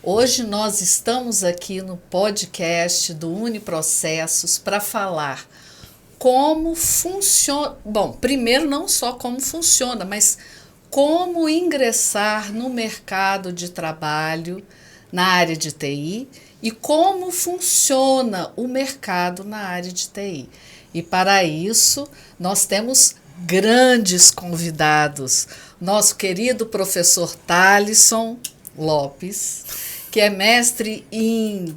Hoje nós estamos aqui no podcast do Uniprocessos para falar como funciona. Bom, primeiro não só como funciona, mas como ingressar no mercado de trabalho na área de TI e como funciona o mercado na área de TI. E para isso nós temos grandes convidados. Nosso querido professor Thalisson Lopes, que é mestre em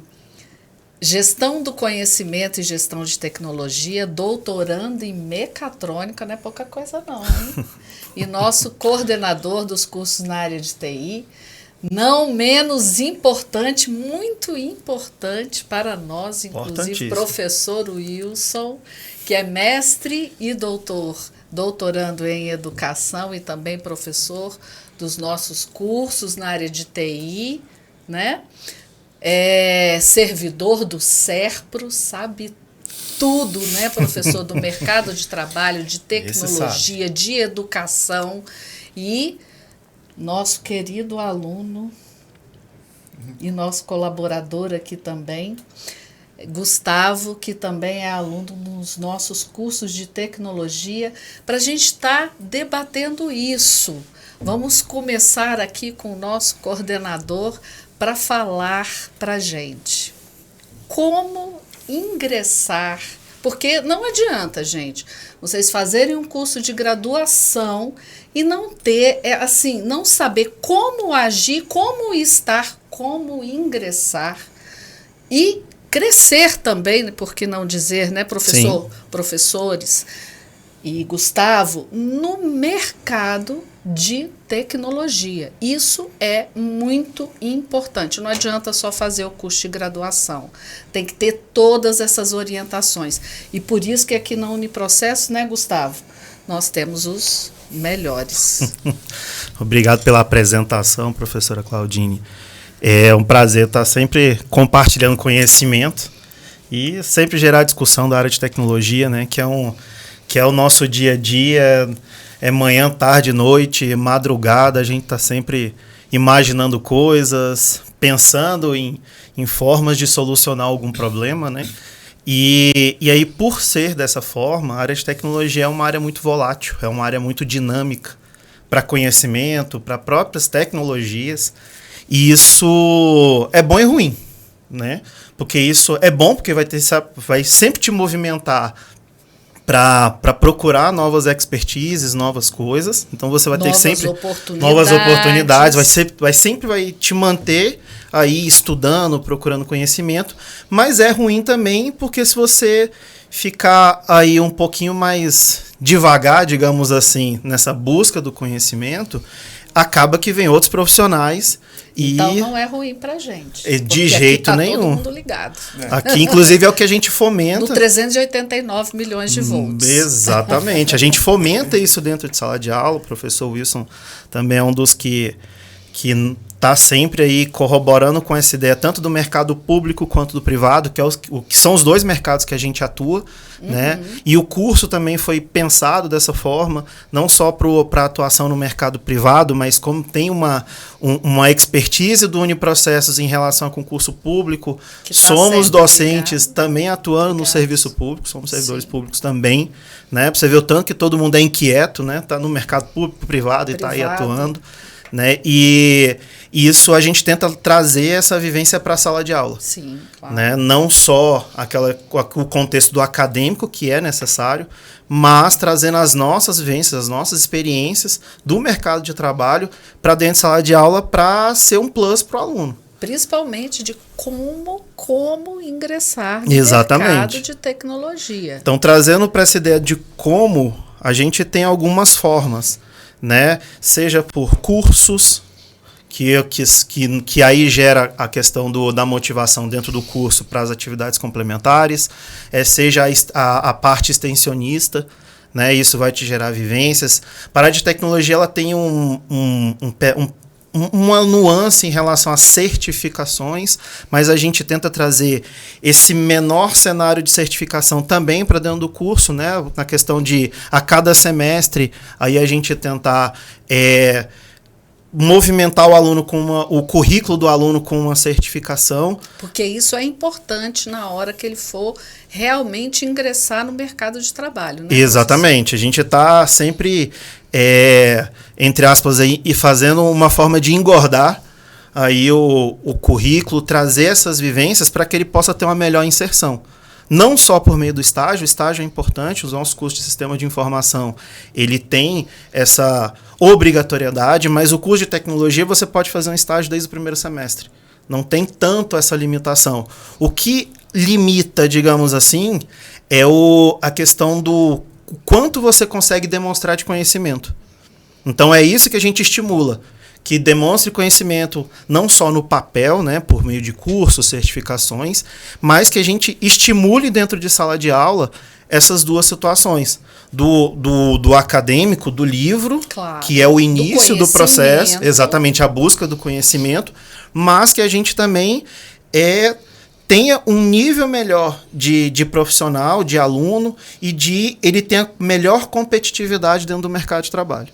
gestão do conhecimento e gestão de tecnologia, doutorando em mecatrônica, não é pouca coisa não, hein? E nosso coordenador dos cursos na área de TI, não menos importante, muito importante para nós, inclusive, professor Wilson, que é mestre e doutorando em educação e também professor dos nossos cursos na área de TI, né? É servidor do SERPRO, sabe tudo, né, professor, do mercado de trabalho, de tecnologia, de educação, e nosso querido aluno e nosso colaborador aqui também, Gustavo, que também é aluno nos nossos cursos de tecnologia, para a gente estar debatendo isso. Vamos começar aqui com o nosso coordenador para falar para a gente como ingressar, porque não adianta, gente, vocês fazerem um curso de graduação e não ter, não saber como agir, como estar, como ingressar e crescer também, por que não dizer, né, professor, sim, professores e Gustavo, no mercado de tecnologia. Isso é muito importante. Não adianta só fazer o curso de graduação. Tem que ter todas essas orientações. E por isso que aqui na Uniprocessos, né, Gustavo, nós temos os melhores. Obrigado pela apresentação, professora Claudine. É um prazer estar sempre compartilhando conhecimento e sempre gerar discussão da área de tecnologia, né, que é o nosso dia a dia. É manhã, tarde, noite, madrugada, a gente está sempre imaginando coisas, pensando em formas de solucionar algum problema, né? E aí, por ser dessa forma, a área de tecnologia é uma área muito volátil, é uma área muito dinâmica para conhecimento, para próprias tecnologias. E isso é bom e ruim, né? Porque isso é bom porque vai sempre te movimentar para procurar novas expertises, novas coisas. Então você vai ter sempre novas oportunidades, vai sempre te manter aí estudando, procurando conhecimento, mas é ruim também porque se você ficar aí um pouquinho mais devagar, digamos assim, nessa busca do conhecimento, acaba que vem outros profissionais. Então não é ruim pra gente. De jeito nenhum. Todo mundo ligado. Aqui, inclusive, é o que a gente fomenta. No 389 milhões de volts. Exatamente. A gente fomenta isso dentro de sala de aula. O professor Wilson também é um dos que está sempre aí corroborando com essa ideia, tanto do mercado público quanto do privado, que são os dois mercados que a gente atua, né? E o curso também foi pensado dessa forma, não só para atuação no mercado privado, mas como tem uma expertise do Uniprocessos em relação ao concurso público, somos docentes também atuando no serviço público, somos servidores públicos também, né? Para você ver o tanto que todo mundo é inquieto, né? Tá no mercado público, privado e está aí atuando, né? E isso a gente tenta trazer essa vivência para a sala de aula. Sim, claro. Né? Não só o contexto do acadêmico, que é necessário, mas trazendo as nossas vivências, as nossas experiências do mercado de trabalho para dentro de sala de aula para ser um plus para o aluno. Principalmente de como ingressar no mercado de tecnologia. Então, trazendo para essa ideia de como, a gente tem algumas formas, né? Seja por cursos, que aí gera a questão da motivação dentro do curso para as atividades complementares, seja a parte extensionista, né? Isso vai te gerar vivências. Para a área de tecnologia, ela tem uma nuance em relação às certificações, mas a gente tenta trazer esse menor cenário de certificação também para dentro do curso, né? Na questão de, a cada semestre, aí a gente tentar movimentar o aluno o currículo do aluno com uma certificação. Porque isso é importante na hora que ele for realmente ingressar no mercado de trabalho, né? Exatamente. A gente está sempre, entre aspas, aí, e fazendo uma forma de engordar aí o currículo, trazer essas vivências para que ele possa ter uma melhor inserção. Não só por meio do estágio, o estágio é importante, os nossos cursos de sistema de informação, ele tem essa obrigatoriedade, mas o curso de tecnologia você pode fazer um estágio desde o primeiro semestre. Não tem tanto essa limitação. O que limita, digamos assim, é a questão do quanto você consegue demonstrar de conhecimento. Então é isso que a gente estimula, que demonstre conhecimento não só no papel, né, por meio de cursos, certificações, mas que a gente estimule dentro de sala de aula essas duas situações. Do acadêmico, do livro, claro, que é o início do processo, exatamente, a busca do conhecimento, mas que a gente também tenha um nível melhor de profissional, de aluno, e ele tenha melhor competitividade dentro do mercado de trabalho.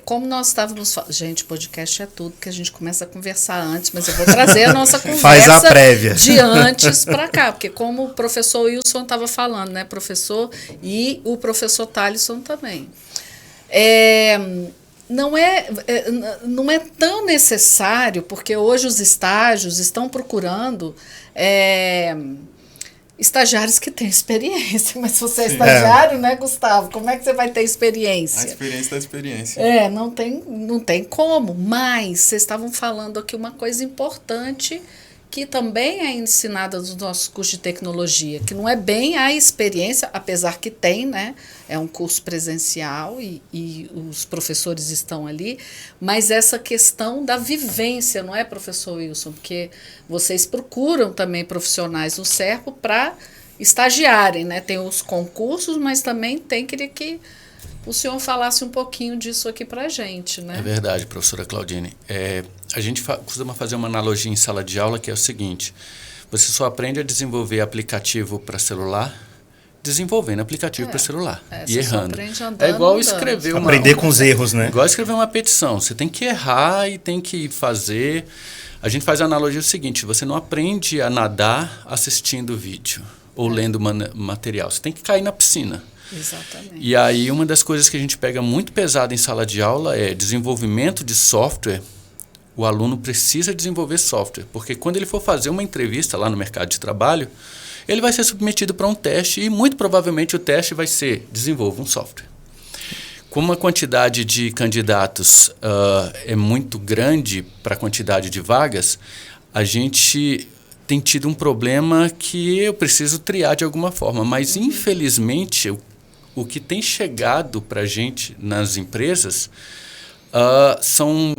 Como nós estávamos falando... Gente, podcast é tudo, porque a gente começa a conversar antes, mas eu vou trazer a nossa conversa Faz a prévia. De antes para cá, porque como o professor Wilson estava falando, né, professor, e o professor Thalisson também. Não é tão necessário, porque hoje os estágios estão procurando... estagiários que têm experiência, mas se você é estagiário, né, Gustavo? Como é que você vai ter experiência? A experiência da experiência. Não tem como, mas vocês estavam falando aqui uma coisa importante que também é ensinada nos nossos cursos de tecnologia, que não é bem a experiência, apesar que tem, né? É um curso presencial e os professores estão ali, mas essa questão da vivência, não é, professor Wilson? Porque vocês procuram também profissionais no Serpo para estagiarem, né? Tem os concursos, mas também queria que o senhor falasse um pouquinho disso aqui para a gente, né? É verdade, professora Claudine. A gente costuma fazer uma analogia em sala de aula que é o seguinte: você só aprende a desenvolver aplicativo para celular desenvolvendo aplicativo para celular e errando. É igual escrever aprender com os erros, né? Igual escrever uma petição. Você tem que errar e tem que fazer. A gente faz a analogia seguinte: você não aprende a nadar assistindo vídeo ou lendo material. Você tem que cair na piscina. Exatamente. E aí uma das coisas que a gente pega muito pesado em sala de aula é desenvolvimento de software. O aluno precisa desenvolver software, porque quando ele for fazer uma entrevista lá no mercado de trabalho, ele vai ser submetido para um teste e muito provavelmente o teste vai ser: desenvolva um software. Como a quantidade de candidatos é muito grande para a quantidade de vagas, a gente tem tido um problema que eu preciso triar de alguma forma, mas infelizmente o que tem chegado para a gente nas empresas são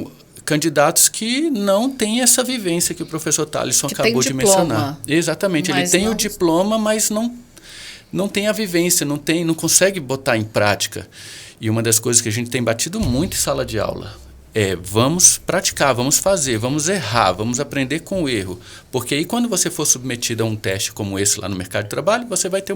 candidatos que não têm essa vivência que o professor Thalisson acabou de mencionar. Exatamente, ele tem o diploma, mas não tem a vivência, não consegue botar em prática. E uma das coisas que a gente tem batido muito em sala de aula vamos praticar, vamos fazer, vamos errar, vamos aprender com o erro. Porque aí quando você for submetido a um teste como esse lá no mercado de trabalho, você vai ter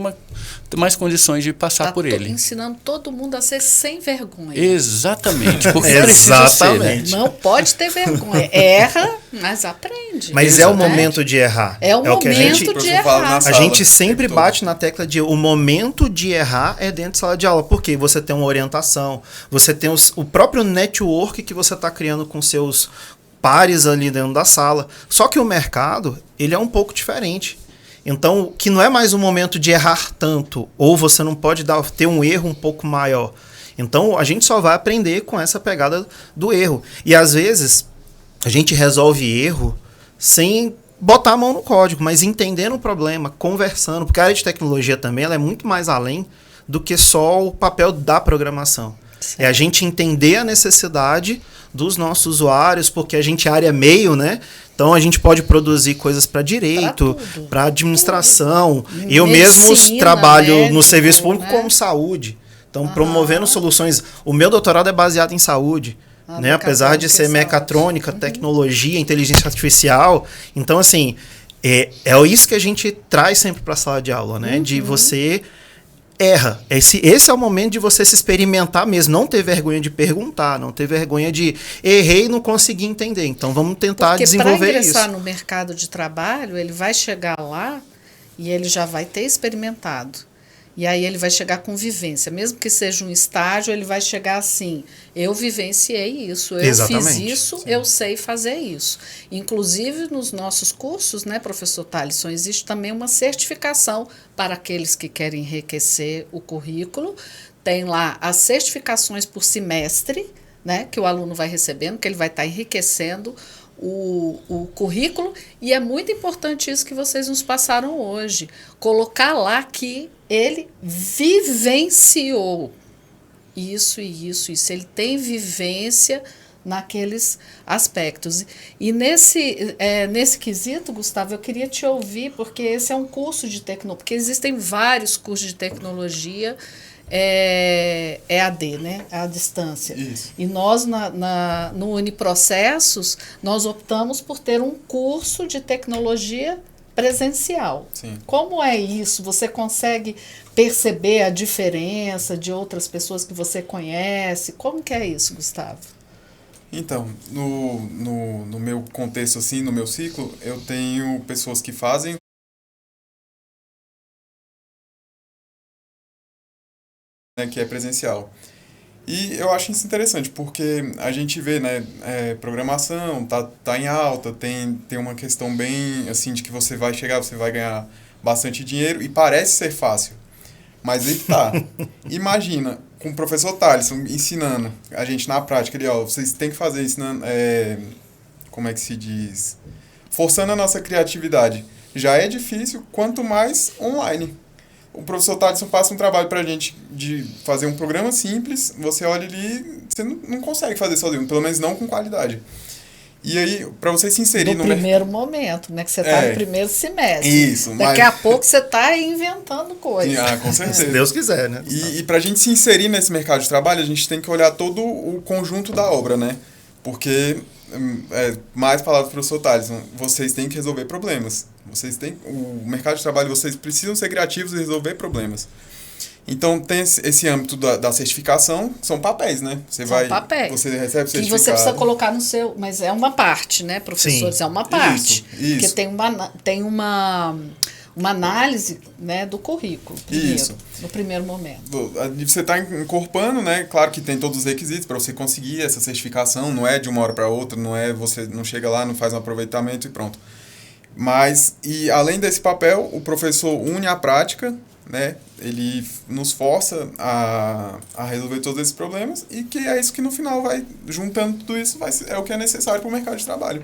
mais condições de passar por ele. Ensinando todo mundo a ser sem vergonha. Exatamente. Porque precisa ser, né? Não pode ter vergonha. Erra, mas aprende. Mas é o momento de errar. É o momento de errar. A gente sempre bate na tecla de o momento de errar é dentro de sala de aula. Porque você tem uma orientação, você tem o próprio network que você está criando com seus pares ali dentro da sala. Só que o mercado, ele é um pouco diferente. Então, que não é mais um momento de errar tanto, ou você não pode ter um erro um pouco maior. Então, a gente só vai aprender com essa pegada do erro. E, às vezes, a gente resolve erro sem botar a mão no código, mas entendendo o problema, conversando, porque a área de tecnologia também ela é muito mais além do que só o papel da programação. É a gente entender a necessidade dos nossos usuários, porque a gente é área meio, né? Então a gente pode produzir coisas para direito, para administração. Tudo. Eu Medicina, mesmo trabalho médico, no serviço público né? como saúde. Então, promovendo soluções. O meu doutorado é baseado em saúde. Né? Apesar de ser mecatrônica, tecnologia, inteligência artificial. Então, assim, é isso que a gente traz sempre para a sala de aula, né? De você erra. Esse é o momento de você se experimentar mesmo. Não ter vergonha de perguntar, não ter vergonha de errei e não consegui entender. Então, vamos tentar desenvolver isso. Porque para ingressar no mercado de trabalho, ele vai chegar lá e ele já vai ter experimentado. E aí ele vai chegar com vivência. Mesmo que seja um estágio, ele vai chegar assim, eu vivenciei isso, eu fiz isso, sim, eu sei fazer isso. Inclusive, nos nossos cursos, né, professor Thalisson, existe também uma certificação para aqueles que querem enriquecer o currículo. Tem lá as certificações por semestre, né, que o aluno vai recebendo, que ele vai estar enriquecendo o currículo, e é muito importante isso que vocês nos passaram hoje, colocar lá que ele vivenciou isso e isso, ele tem vivência naqueles aspectos. E nesse quesito, Gustavo, eu queria te ouvir, porque esse é um curso de tecnologia, porque existem vários cursos de tecnologia EAD, né? À distância. Isso. E nós, no Uniprocessos, nós optamos por ter um curso de tecnologia presencial. Sim. Como é isso? Você consegue perceber a diferença de outras pessoas que você conhece? Como que é isso, Gustavo? Então, no meu contexto, assim, no meu ciclo, eu tenho pessoas que fazem, né, que é presencial. E eu acho isso interessante, porque a gente vê, né, programação tá em alta, tem uma questão bem, assim, de que você vai chegar, você vai ganhar bastante dinheiro, e parece ser fácil. Mas aí tá. Imagina, com o professor Thalisson ensinando a gente na prática, ele, vocês têm que fazer, ensinando, como é que se diz? Forçando a nossa criatividade. Já é difícil, quanto mais online. O professor Thalisson passa um trabalho pra gente de fazer um programa simples, você olha ali, você não consegue fazer sozinho, pelo menos não com qualidade. E aí, para você se inserir no primeiro momento, né? Que você está no primeiro semestre. Isso. Daqui a pouco você está inventando coisas. Com certeza. Se Deus quiser, né? E para a gente se inserir nesse mercado de trabalho, a gente tem que olhar todo o conjunto da obra, né? Porque, mais palavras do professor Thalisson, vocês têm que resolver problemas. O mercado de trabalho, vocês precisam ser criativos e resolver problemas. Então, tem esse âmbito da certificação, são papéis, né? Papéis. Você recebe o certificado. Que você precisa colocar no seu... Mas é uma parte, né, professores? Sim. É uma parte. Isso. Porque tem uma análise, né, do currículo, primeiro, no primeiro momento. Você está incorporando, né? Claro que tem todos os requisitos para você conseguir essa certificação, não é de uma hora para outra, você não chega lá, não faz um aproveitamento e pronto. Mas, e além desse papel, o professor une a prática, né? Ele nos força a resolver todos esses problemas, e que é isso que no final vai, juntando tudo isso, é o que é necessário para o mercado de trabalho.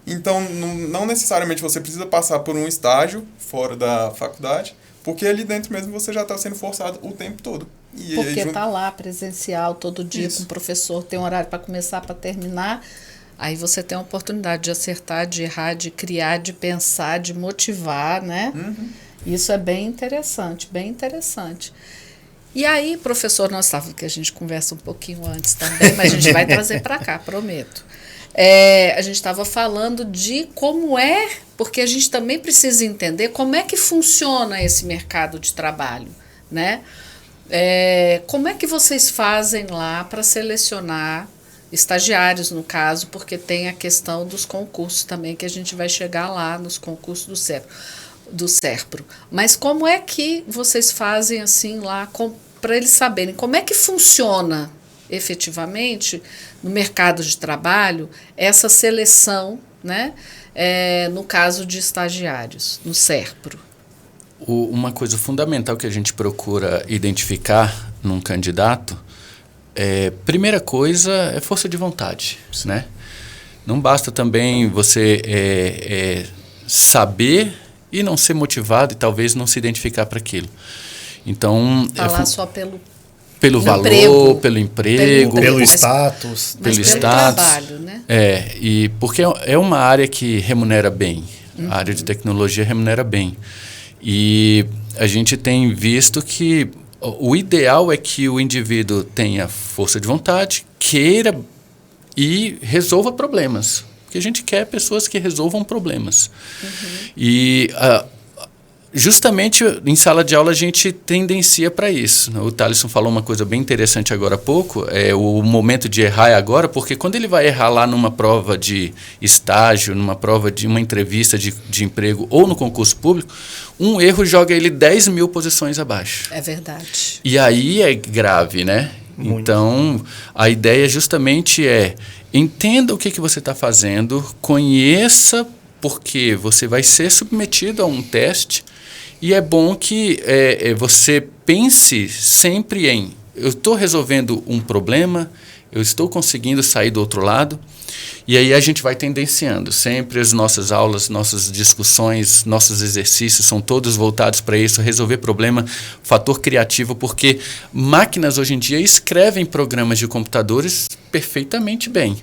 Então, não necessariamente você precisa passar por um estágio fora da faculdade, porque ali dentro mesmo você já está sendo forçado o tempo todo. Porque está lá presencial todo dia com o professor, tem um horário para começar, para terminar. Aí você tem a oportunidade de acertar, de errar, de criar, de pensar, de motivar, né? Uhum. Isso é bem interessante, bem interessante. E aí, professor, que a gente conversa um pouquinho antes também, mas a gente vai trazer para cá, prometo. A gente estava falando de como porque a gente também precisa entender como é que funciona esse mercado de trabalho, né? Como é que vocês fazem lá para selecionar estagiários, no caso, porque tem a questão dos concursos também, que a gente vai chegar lá nos concursos do SERPRO. Mas como é que vocês fazem assim lá, para eles saberem como é que funciona efetivamente no mercado de trabalho essa seleção, né, no caso de estagiários, no SERPRO? Uma coisa fundamental que a gente procura identificar num candidato, primeira coisa é força de vontade, né? Não basta também você saber e não ser motivado e talvez não se identificar para aquilo. Então, falar só pelo Pelo valor, pelo emprego, pelo status. Mas pelo pelo status. trabalho, né? E porque é uma área que remunera bem. A área de tecnologia remunera bem. E a gente tem visto que o ideal é que o indivíduo tenha força de vontade, queira e resolva problemas. Porque a gente quer pessoas que resolvam problemas. E justamente em sala de aula a gente tendencia para isso. O Thaleson falou uma coisa bem interessante agora há pouco, o momento de errar é agora, porque quando ele vai errar lá numa prova de estágio, numa prova de uma entrevista de emprego ou no concurso público, um erro joga ele 10 mil posições abaixo. É verdade. E aí é grave, né? Muito. Então, a ideia justamente entenda o que você está fazendo, conheça, porque você vai ser submetido a um teste. E é bom que você pense sempre eu estou resolvendo um problema, eu estou conseguindo sair do outro lado, e aí a gente vai tendenciando. Sempre as nossas aulas, nossas discussões, nossos exercícios são todos voltados para isso, resolver problema, fator criativo, porque máquinas hoje em dia escrevem programas de computadores perfeitamente bem.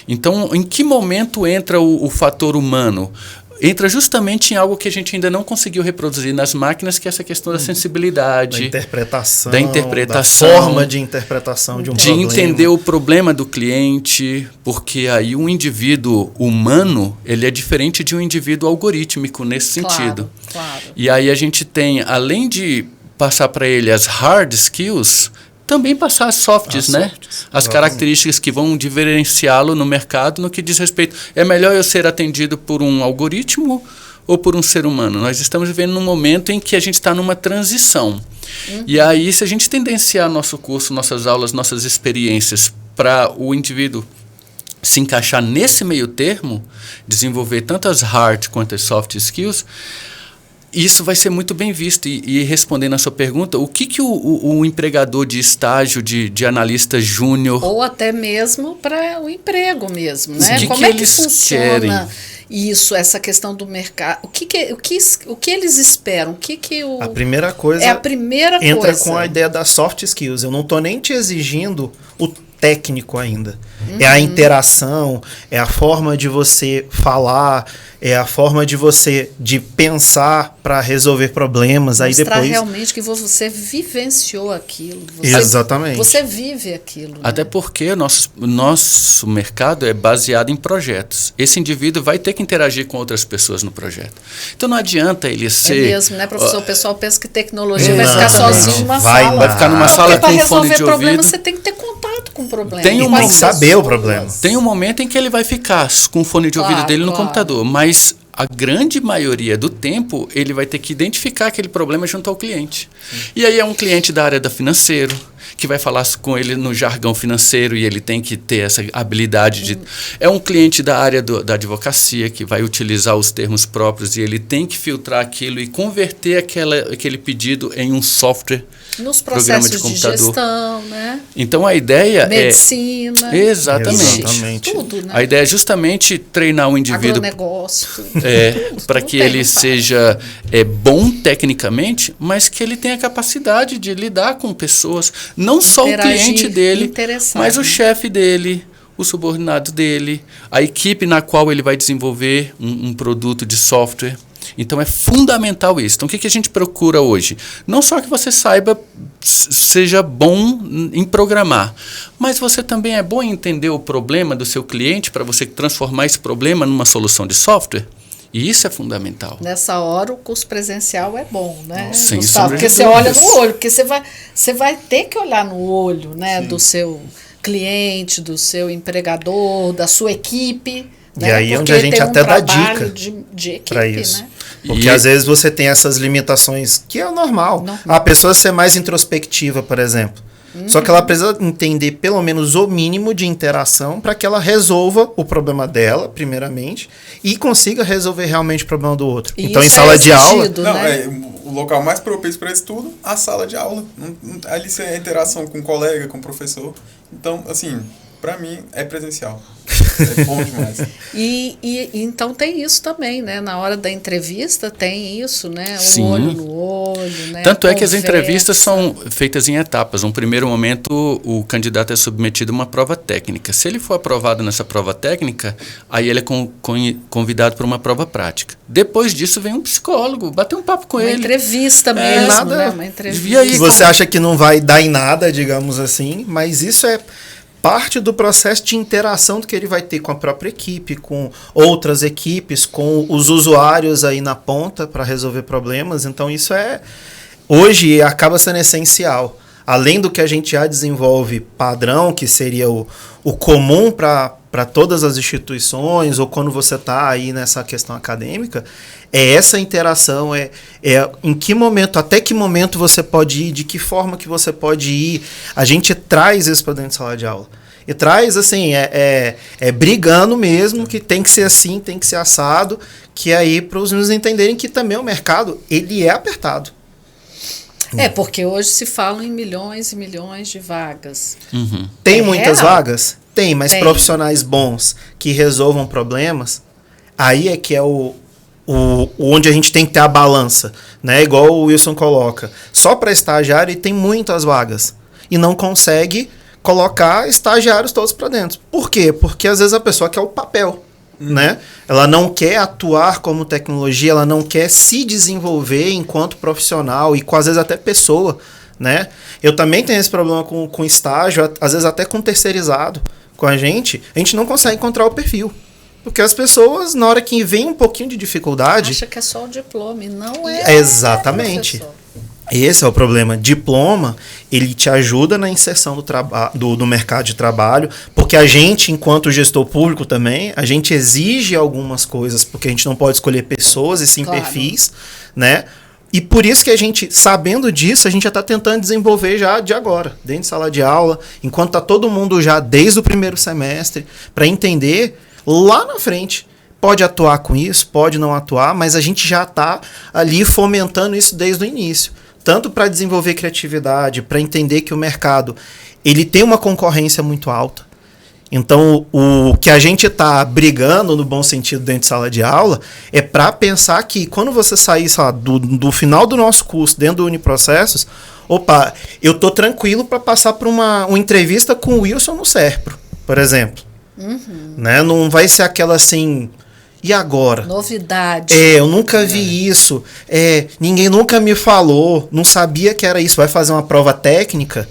Então, em que momento entra o fator humano? Entra justamente em algo que a gente ainda não conseguiu reproduzir nas máquinas, que é essa questão da sensibilidade, da interpretação, da forma de interpretação de um problema. De entender o problema do cliente, porque aí um indivíduo humano, ele é diferente de um indivíduo algorítmico nesse sentido. Claro. E aí a gente tem, além de passar para ele as hard skills, também passar as softs, né? As características que vão diferenciá-lo no mercado no que diz respeito. É melhor eu ser atendido por um algoritmo ou por um ser humano? Nós estamos vivendo num momento em que a gente está numa transição. E aí, se a gente tendenciar nosso curso, nossas aulas, nossas experiências para o indivíduo se encaixar nesse meio termo, desenvolver tanto as hard quanto as soft skills, isso vai ser muito bem visto. E respondendo a sua pergunta, o que o empregador de estágio, de analista júnior... Ou até mesmo para o emprego mesmo, né? Que Como que é que eles funciona querem? isso, essa questão do mercado? O que eles esperam? A primeira coisa é a primeira entra coisa. com a ideia das soft skills. Eu não estou nem te exigindo o técnico ainda. É a interação, é a forma de você falar, é a forma de você pensar para resolver problemas. Mostrar aí depois realmente que você vivenciou aquilo. Exatamente. Você vive aquilo. Até porque o nosso mercado é baseado em projetos. Esse indivíduo vai ter que interagir com outras pessoas no projeto. Então não adianta ele ser... É mesmo, né, professor? O pessoal pensa que tecnologia vai ficar sozinho numa sala. Vai ficar numa sala com para fone resolver de problema, ouvido. você tem que ter contato com o problema. Tem tem que saber o problema. Tem um momento em que ele vai ficar com o fone de ouvido dele no computador, mas a grande maioria do tempo ele vai ter que identificar aquele problema junto ao cliente. E aí é um cliente da área da financeiro, que vai falar com ele no jargão financeiro e ele tem que ter essa habilidade de... É um cliente da área da advocacia que vai utilizar os termos próprios e ele tem que filtrar aquilo e converter aquele pedido em um software, nos programa de processos computador. de gestão, né? Então a ideia Medicina. Exatamente. Tudo, né? A ideia é justamente treinar o indivíduo agronegócio. para que ele seja bom tecnicamente, mas que ele tenha capacidade de lidar com pessoas, não só o cliente dele, mas o chefe dele, o subordinado dele, a equipe na qual ele vai desenvolver um produto de software. Então é fundamental isso. Então o que a gente procura hoje? Não só que você seja bom em programar, mas você também é bom em entender o problema do seu cliente para você transformar esse problema numa solução de software. E isso é fundamental. Nessa hora o curso presencial é bom, né, Sem Gustavo? Porque você olha no olho, porque você vai ter que olhar no olho, né, do seu cliente, do seu empregador, da sua equipe. E aí é onde a gente até dá dica para isso. Né? Porque às vezes você tem essas limitações, que é normal. A pessoa ser mais introspectiva, por exemplo. Só que ela precisa entender pelo menos o mínimo de interação para que ela resolva o problema dela, primeiramente, e consiga resolver realmente o problema do outro. E então, em sala de aula... O local mais propício para isso tudo, a sala de aula. Ali é a interação com o colega, com o professor. Então, assim, pra mim, é presencial. É bom demais. E então tem isso também, né? Na hora da entrevista tem isso, né? Sim. Olho no olho, né? Tanto é que as Conversa. entrevistas são feitas em etapas. No primeiro momento, o candidato é submetido a uma prova técnica. Se ele for aprovado nessa prova técnica, aí ele é convidado para uma prova prática. Depois disso, vem um psicólogo, bater um papo com Uma ele. entrevista mesmo, nada- né? Uma entrevista. E aí, Você acha que não vai dar em nada, digamos assim, mas isso é parte do processo de interação que ele vai ter com a própria equipe, com outras equipes, com os usuários aí na ponta para resolver problemas. Então isso hoje acaba sendo essencial. Além do que a gente já desenvolve padrão, que seria o comum para todas as instituições, ou quando você está aí nessa questão acadêmica, é essa interação, é em que momento, até que momento você pode ir, de que forma que você pode ir. A gente traz isso para dentro de sala de aula. E traz, assim, brigando mesmo, que tem que ser assim, tem que ser assado, que aí para os meninos entenderem que também o mercado, ele é apertado. Porque hoje se fala em milhões e milhões de vagas. Uhum. Tem É muitas real? vagas? Tem, mas Tem. profissionais bons que resolvam problemas, aí é que é onde a gente tem que ter a balança, né? Igual o Wilson coloca. Só para estagiário tem muitas vagas e não consegue colocar estagiários todos para dentro. Por quê? Porque às vezes a pessoa quer o papel, né? Ela não quer atuar como tecnologia, ela não quer se desenvolver enquanto profissional e às vezes até pessoa, né? Eu também tenho esse problema com estágio, às vezes até com terceirizado com a gente não consegue encontrar o perfil. Porque as pessoas, na hora que vem um pouquinho de dificuldade... Acha que é só o diploma e não é. Exatamente. Professor. Esse é o problema. Diploma, ele te ajuda na inserção do mercado de trabalho, porque a gente, enquanto gestor público também, a gente exige algumas coisas, porque a gente não pode escolher pessoas e sim Claro. perfis, né? E por isso que a gente, sabendo disso, a gente já está tentando desenvolver já de agora, dentro de sala de aula, enquanto está todo mundo já desde o primeiro semestre, para entender lá na frente. Pode atuar com isso, pode não atuar, mas a gente já está ali fomentando isso desde o início. Tanto para desenvolver criatividade, para entender que o mercado ele tem uma concorrência muito alta. Então, o que a gente está brigando, no bom sentido, dentro de sala de aula, é para pensar que quando você sair, sei lá, do final do nosso curso, dentro do Uniprocessos, opa, eu estou tranquilo para passar por uma entrevista com o Wilson no Serpro, por exemplo. Uhum. Né? Não vai ser aquela assim... E agora? Novidade. Eu nunca vi isso. Ninguém nunca me falou. Não sabia que era isso. Vai fazer uma prova técnica.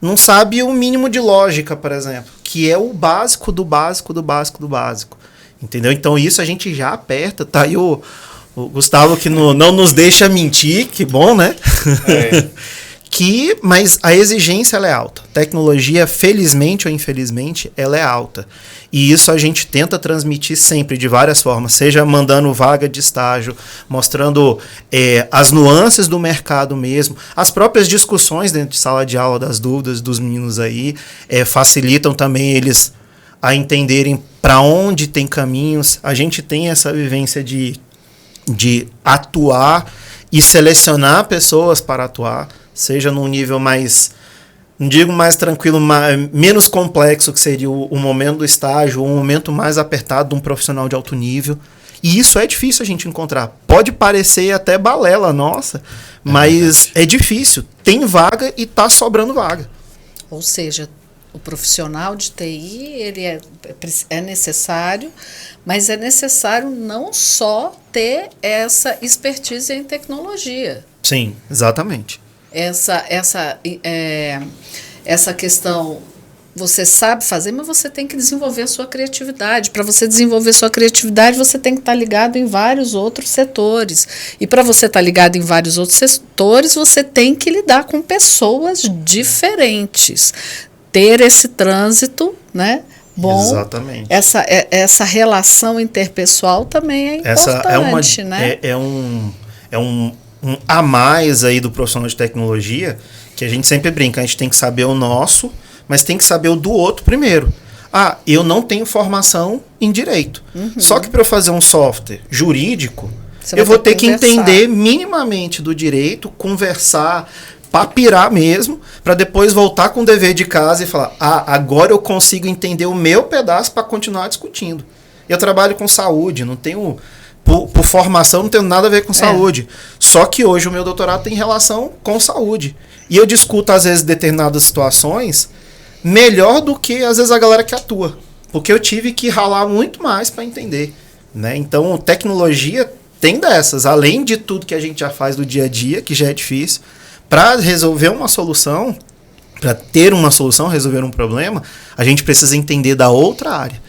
Não sabe o mínimo de lógica, por exemplo. Que é o básico do básico do básico do básico. Entendeu? Então isso a gente já aperta. Tá aí o Gustavo que não nos deixa mentir. Que bom, né? Mas a exigência ela é alta. Tecnologia, felizmente ou infelizmente, ela é alta. E isso a gente tenta transmitir sempre de várias formas, seja mandando vaga de estágio, mostrando as nuances do mercado mesmo. As próprias discussões dentro de sala de aula, das dúvidas dos meninos aí, facilitam também eles a entenderem para onde tem caminhos. A gente tem essa vivência de atuar e selecionar pessoas para atuar, seja num nível mais... Não digo mais tranquilo, menos complexo, que seria o momento do estágio, ou um momento mais apertado de um profissional de alto nível. E isso é difícil a gente encontrar. Pode parecer até balela nossa, mas é difícil. Tem vaga e está sobrando vaga. Ou seja, o profissional de TI ele é necessário, mas é necessário não só ter essa expertise em tecnologia. Sim, exatamente. Essa questão, você sabe fazer, mas você tem que desenvolver a sua criatividade. Para você desenvolver sua criatividade, você tem que estar ligado em vários outros setores. E para você estar ligado em vários outros setores, você tem que lidar com pessoas diferentes. Ter esse trânsito, né? Bom, exatamente. Essa relação interpessoal também é importante, né? É um a mais aí do profissional de tecnologia, que a gente sempre brinca, a gente tem que saber o nosso, mas tem que saber o do outro primeiro. Eu não tenho formação em direito. Uhum. Só que para eu fazer um software jurídico, eu vou ter que entender minimamente do direito, conversar, para pirar mesmo, para depois voltar com o dever de casa e falar, agora eu consigo entender o meu pedaço para continuar discutindo. Eu trabalho com saúde, não tenho... Por formação não tenho nada a ver com saúde. Só que hoje o meu doutorado tem relação com saúde. E eu discuto, às vezes, determinadas situações melhor do que, às vezes, a galera que atua. Porque eu tive que ralar muito mais para entender. Né? Então, tecnologia tem dessas. Além de tudo que a gente já faz do dia a dia, que já é difícil, para resolver uma solução, para ter uma solução, resolver um problema, a gente precisa entender da outra área.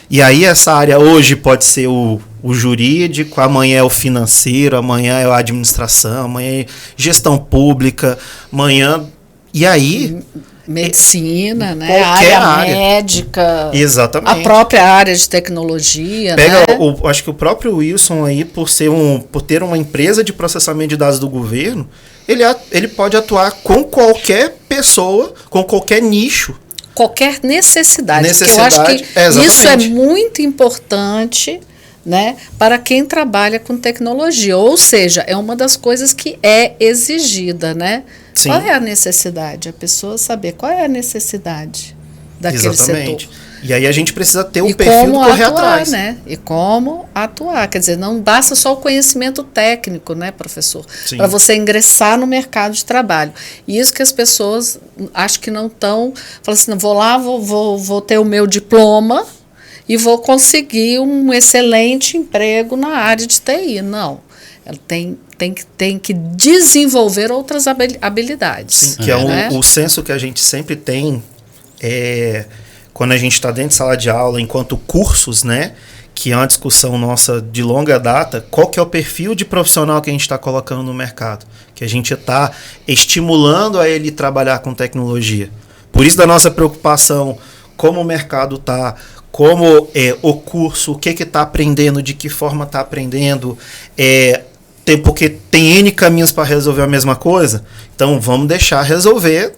E aí essa área hoje pode ser o jurídico, amanhã é o financeiro, amanhã é a administração, amanhã é gestão pública, amanhã... E aí... Medicina, né? A área médica. Exatamente. A própria área de tecnologia, Pega né? Acho que o próprio Wilson aí, por ter uma empresa de processamento de dados do governo, ele pode atuar com qualquer pessoa, com qualquer nicho. Qualquer necessidade. Porque eu acho que isso é muito importante, né, para quem trabalha com tecnologia. Ou seja, é uma das coisas que é exigida, né? Sim. Qual é a necessidade? A pessoa saber qual é a necessidade daquele setor. E aí a gente precisa ter o perfil do correr atrás. Né? E como atuar. Quer dizer, não basta só o conhecimento técnico, né, professor? Para você ingressar no mercado de trabalho. E isso que as pessoas acho que não estão... Falam assim, vou lá, vou ter o meu diploma e vou conseguir um excelente emprego na área de TI. Não. Ela tem que desenvolver outras habilidades. Sim, que é o senso que a gente sempre tem... Quando a gente está dentro de sala de aula, enquanto cursos, né, que é uma discussão nossa de longa data, qual que é o perfil de profissional que a gente está colocando no mercado? Que a gente está estimulando a ele trabalhar com tecnologia. Por isso da nossa preocupação, como o mercado está, como o curso, o que está aprendendo, de que forma está aprendendo, porque tem N caminhos para resolver a mesma coisa, então vamos deixar resolver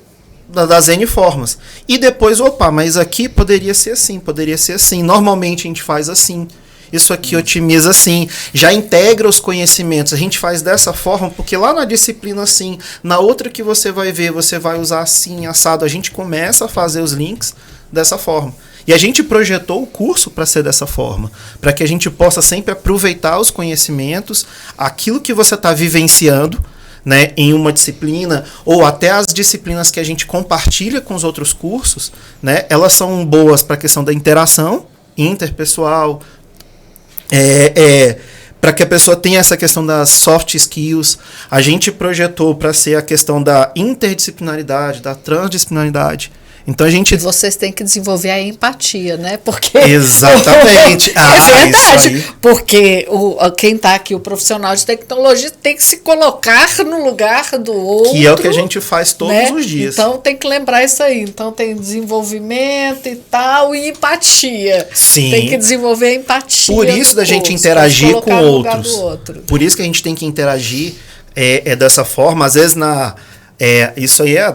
das N formas. E depois, mas aqui poderia ser assim. Normalmente a gente faz assim. Isso aqui otimiza assim. Já integra os conhecimentos. A gente faz dessa forma, porque lá na disciplina assim, na outra que você vai ver, você vai usar assim, assado. A gente começa a fazer os links dessa forma. E a gente projetou o curso para ser dessa forma, para que a gente possa sempre aproveitar os conhecimentos, aquilo que você está vivenciando, né, em uma disciplina, ou até as disciplinas que a gente compartilha com os outros cursos, né, elas são boas para a questão da interação interpessoal, para que a pessoa tenha essa questão das soft skills. A gente projetou para ser a questão da interdisciplinaridade, da transdisciplinaridade. Então a gente... Vocês têm que desenvolver a empatia, né? Porque... Exatamente. É verdade. Porque quem está aqui, o profissional de tecnologia, tem que se colocar no lugar do outro. Que é o que a gente faz todos os dias. Então tem que lembrar isso aí. Então tem desenvolvimento e tal, e empatia. Sim. Tem que desenvolver a empatia. Por isso da gente interagir com outros. Por isso que a gente tem que interagir dessa forma. Às vezes isso aí é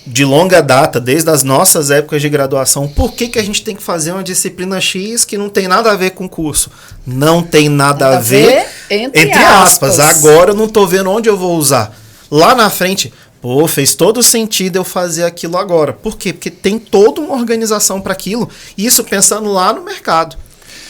de longa data, desde as nossas épocas de graduação. Por que a gente tem que fazer uma disciplina X que não tem nada a ver com o curso? Não tem nada a ver, entre aspas. Agora eu não estou vendo onde eu vou usar. Lá na frente, fez todo sentido eu fazer aquilo agora. Por quê? Porque tem toda uma organização para aquilo. Isso pensando lá no mercado.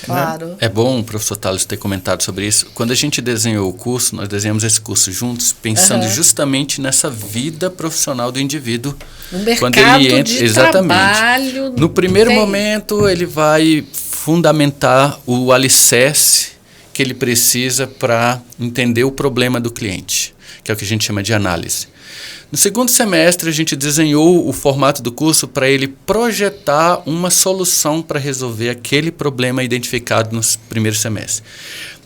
Claro. Né? É bom o professor Thales ter comentado sobre isso. Quando a gente desenhou o curso, nós desenhamos esse curso juntos, pensando justamente nessa vida profissional do indivíduo. No mercado ele entra, de trabalho. No primeiro momento, ele vai fundamentar o alicerce que ele precisa para entender o problema do cliente, que é o que a gente chama de análise. No segundo semestre, a gente desenhou o formato do curso para ele projetar uma solução para resolver aquele problema identificado no primeiro semestre.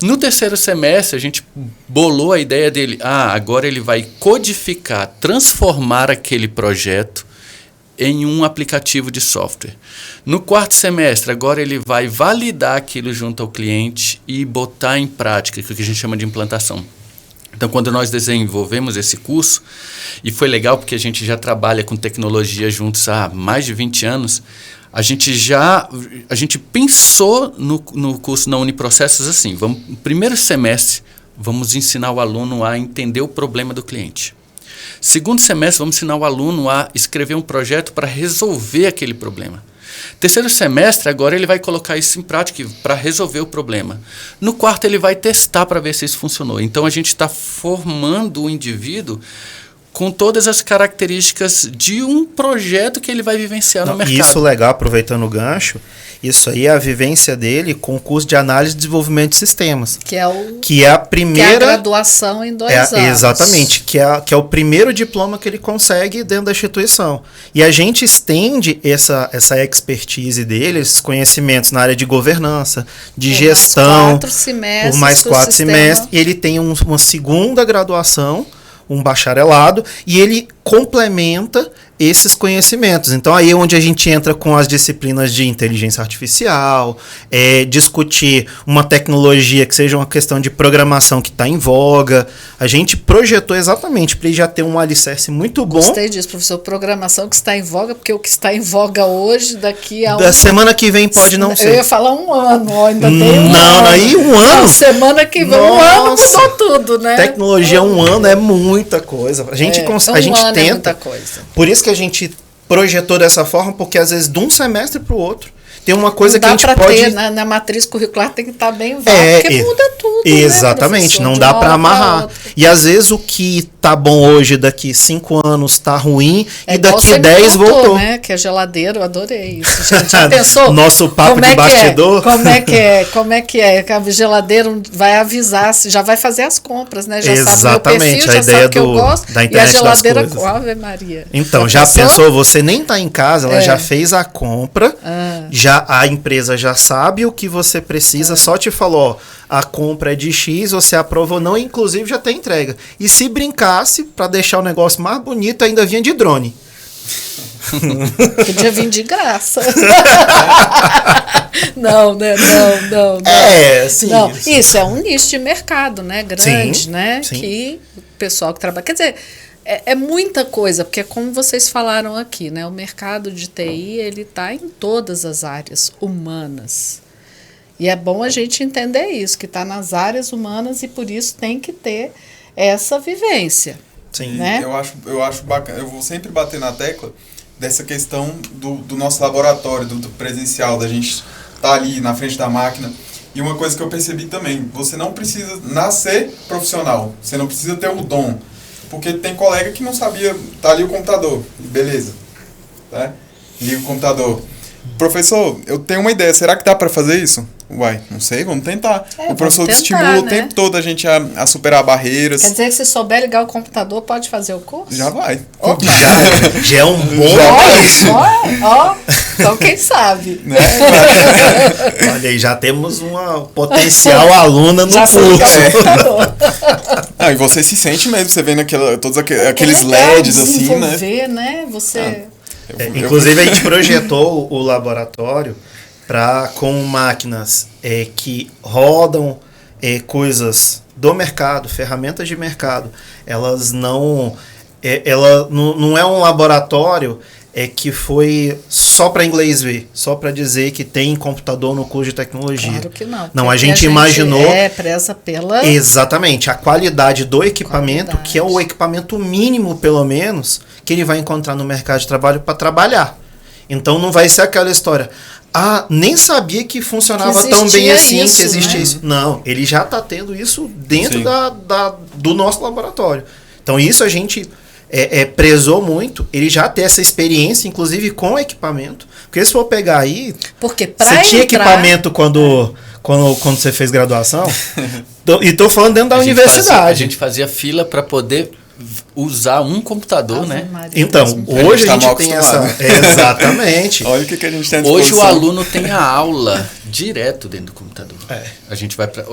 No terceiro semestre, a gente bolou a ideia dele. Agora ele vai codificar, transformar aquele projeto em um aplicativo de software. No quarto semestre, agora ele vai validar aquilo junto ao cliente e botar em prática, que é o que a gente chama de implantação. Então, quando nós desenvolvemos esse curso, e foi legal porque a gente já trabalha com tecnologia juntos há mais de 20 anos, a gente pensou no curso na Uniprocessos assim, no primeiro semestre, vamos ensinar o aluno a entender o problema do cliente. Segundo semestre, vamos ensinar o aluno a escrever um projeto para resolver aquele problema. Terceiro semestre, agora ele vai colocar isso em prática para resolver o problema. No quarto, ele vai testar para ver se isso funcionou. Então, a gente está formando o indivíduo com todas as características de um projeto que ele vai vivenciar no mercado. Isso legal, aproveitando o gancho, isso aí é a vivência dele com o curso de análise e desenvolvimento de sistemas. Que é a primeira... Que é a graduação em 2 anos. Exatamente, que é o primeiro diploma que ele consegue dentro da instituição. E a gente estende essa expertise dele, esses conhecimentos na área de governança, de gestão, por mais 4 semestres, e ele tem uma segunda graduação, um bacharelado, e ele complementa esses conhecimentos. Então, aí é onde a gente entra com as disciplinas de inteligência artificial, discutir uma tecnologia que seja uma questão de programação que está em voga. A gente projetou exatamente para ele já ter um alicerce muito bom. Gostei disso, professor. Programação que está em voga, porque o que está em voga hoje, daqui a da semana que vem pode não ser. Eu ia falar 1 ano, ainda tem um não, ano. Aí 1 ano. Não, semana que vem, 1 ano mudou tudo, né? Tecnologia, 1 ano é muita coisa. A gente tenta. É muita coisa. Por isso que a gente projetou dessa forma, porque às vezes de um semestre para o outro tem uma coisa que a gente pode... Ter, na matriz curricular tem que estar bem vago, porque muda tudo, exatamente, né, não dá para amarrar. E às vezes o que tá bom hoje, daqui 5 anos tá ruim, e daqui 10 voltou. Né? Que é geladeira, eu adorei isso. Já pensou? Nosso papo de bastidor. Como é que é? Que a geladeira vai avisar, já vai fazer as compras, né? Já exatamente, sabe meu perfil, já sabe o que eu gosto, da internet, e a geladeira, das coisas. Ave Maria. Então, já pensou? Você nem tá em casa, ela já fez a compra, a empresa já sabe o que você precisa, só te falou, ó, a compra é de X, você aprova ou não, inclusive já tem entrega. E se brincasse, para deixar o negócio mais bonito, ainda vinha de drone. Podia vir de graça. Não, né? Não. Sim. Não. Isso é um nicho de mercado, né? Grande, sim, né? Sim. Que o pessoal que trabalha... Quer dizer, é muita coisa, porque como vocês falaram aqui, né? O mercado de TI, ele está em todas as áreas humanas. E é bom a gente entender isso, que está nas áreas humanas e por isso tem que ter essa vivência. Sim, né? Eu acho bacana. Eu vou sempre bater na tecla dessa questão do nosso laboratório, do presencial, da gente estar ali na frente da máquina. E uma coisa que eu percebi também, você não precisa nascer profissional, você não precisa ter o dom. Porque tem colega que não sabia, tá ali o computador, beleza, né? Liga o computador. Professor, eu tenho uma ideia, será que dá para fazer isso? Uai, não sei, vamos tentar. O professor estimula o tempo todo a gente a superar barreiras. Quer dizer que se souber ligar o computador, pode fazer o curso? Já vai. Opa. Já é um bom Ó, então quem sabe. Né? Olha aí, já temos uma potencial aluna no curso. E você se sente mesmo, você vendo todos aqueles LEDs assim, né? Você... inclusive a gente projetou o laboratório com máquinas que rodam coisas do mercado, ferramentas de mercado. Elas não é um laboratório que foi só para inglês ver, só para dizer que tem computador no curso de tecnologia. Claro que não. Não, a gente imaginou... preza pela... Exatamente, a qualidade do equipamento, que é o equipamento mínimo, pelo menos, que ele vai encontrar no mercado de trabalho para trabalhar. Então não vai ser aquela história... nem sabia que funcionava tão bem assim, que existia isso. Não, ele já está tendo isso dentro do nosso laboratório. Então isso a gente prezou muito, ele já tem essa experiência, inclusive com equipamento. Porque se for pegar aí... Porque você tinha equipamento quando você fez graduação? E estou falando dentro da universidade. A gente fazia fila para poder... usar um computador, né? Então, hoje a gente tem essa... Exatamente. Olha o que a gente tem à disposição. Hoje o aluno tem a aula direto dentro do computador. A gente vai para...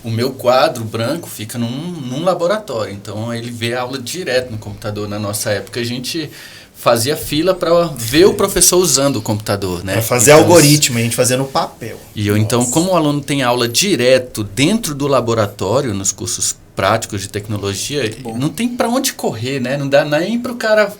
O meu quadro branco fica num laboratório, então ele vê a aula direto no computador. Na nossa época, a gente fazia fila para ver o professor usando o computador, né? Para fazer algoritmo, a gente fazia no papel. Então, como o aluno tem aula direto dentro do laboratório, nos cursos práticos de tecnologia, não tem para onde correr, né? Não dá nem para o cara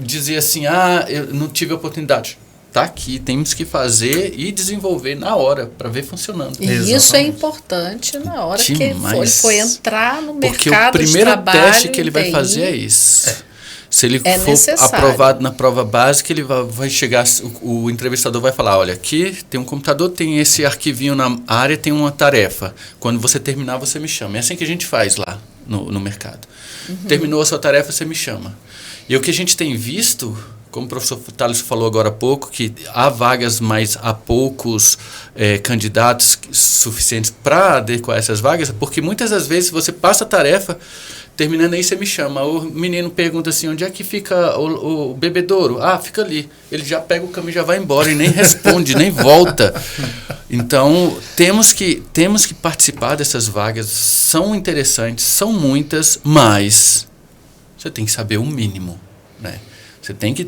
dizer assim, eu não tive oportunidade. Tá aqui, temos que fazer e desenvolver na hora para ver funcionando. E isso é importante na hora que ele foi entrar no mercado de trabalho. Porque o primeiro teste que ele vai fazer é isso. Se ele for necessário. aprovado na prova básica, ele vai chegar, o entrevistador vai falar, olha, aqui tem um computador, tem esse arquivinho na área, tem uma tarefa. Quando você terminar, você me chama. É assim que a gente faz lá no mercado. Terminou a sua tarefa, você me chama. E o que a gente tem visto, como o professor Thales falou agora há pouco, que há vagas, mas há poucos candidatos suficientes para adequar essas vagas, porque muitas das vezes você passa a tarefa, terminando aí você me chama, o menino pergunta assim, onde é que fica o bebedouro? Ah, fica ali. Ele já pega o caminho e já vai embora e nem responde, nem volta. Então, temos que participar dessas vagas, são interessantes, são muitas, mas você tem que saber o mínimo, né? Você tem que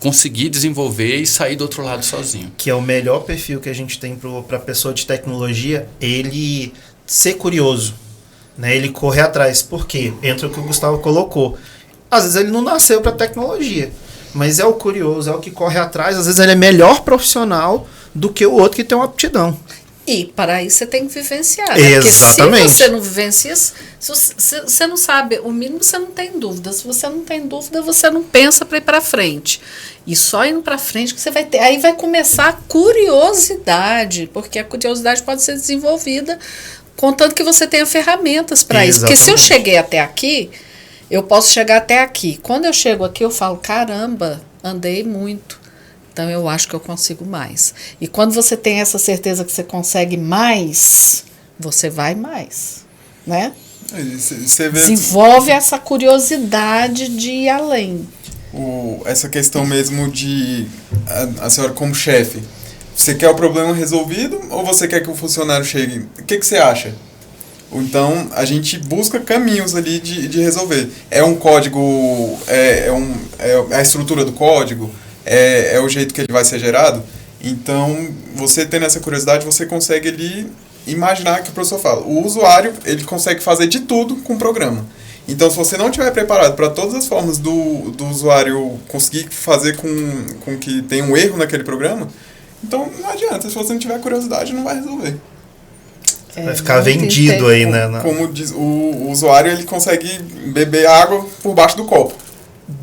conseguir desenvolver e sair do outro lado sozinho. Que é o melhor perfil que a gente tem para a pessoa de tecnologia, ele ser curioso, né? Ele correr atrás. Por quê? Entra o que o Gustavo colocou. Às vezes ele não nasceu para tecnologia, mas é o curioso, é o que corre atrás. Às vezes ele é melhor profissional do que o outro que tem uma aptidão. E para isso você tem que vivenciar. Exatamente. Porque se você não vivencia, se você não sabe, o mínimo você não tem dúvida. Se você não tem dúvida, você não pensa para ir para frente. E só indo para frente que você vai ter. Aí vai começar a curiosidade, porque a curiosidade pode ser desenvolvida contanto que você tenha ferramentas para isso. Porque se eu cheguei até aqui, eu posso chegar até aqui. Quando eu chego aqui, eu falo, caramba, andei muito. Então, eu acho que eu consigo mais. E quando você tem essa certeza que você consegue mais, você vai mais, né? Você vê desenvolve essa curiosidade de ir além. Essa questão mesmo de a senhora como chefe. Você quer o problema resolvido ou você quer que o funcionário chegue? O que você acha? Então, a gente busca caminhos ali de resolver. É um código, é a estrutura do código, é o jeito que ele vai ser gerado. Então, você tendo essa curiosidade, você consegue ali imaginar que o professor fala. O usuário, ele consegue fazer de tudo com o programa. Então, se você não estiver preparado para todas as formas do usuário conseguir fazer com que tenha um erro naquele programa, então não adianta. Se você não tiver curiosidade, não vai resolver. Vai ficar vendido aí, né? Como diz, o usuário, ele consegue beber água por baixo do copo.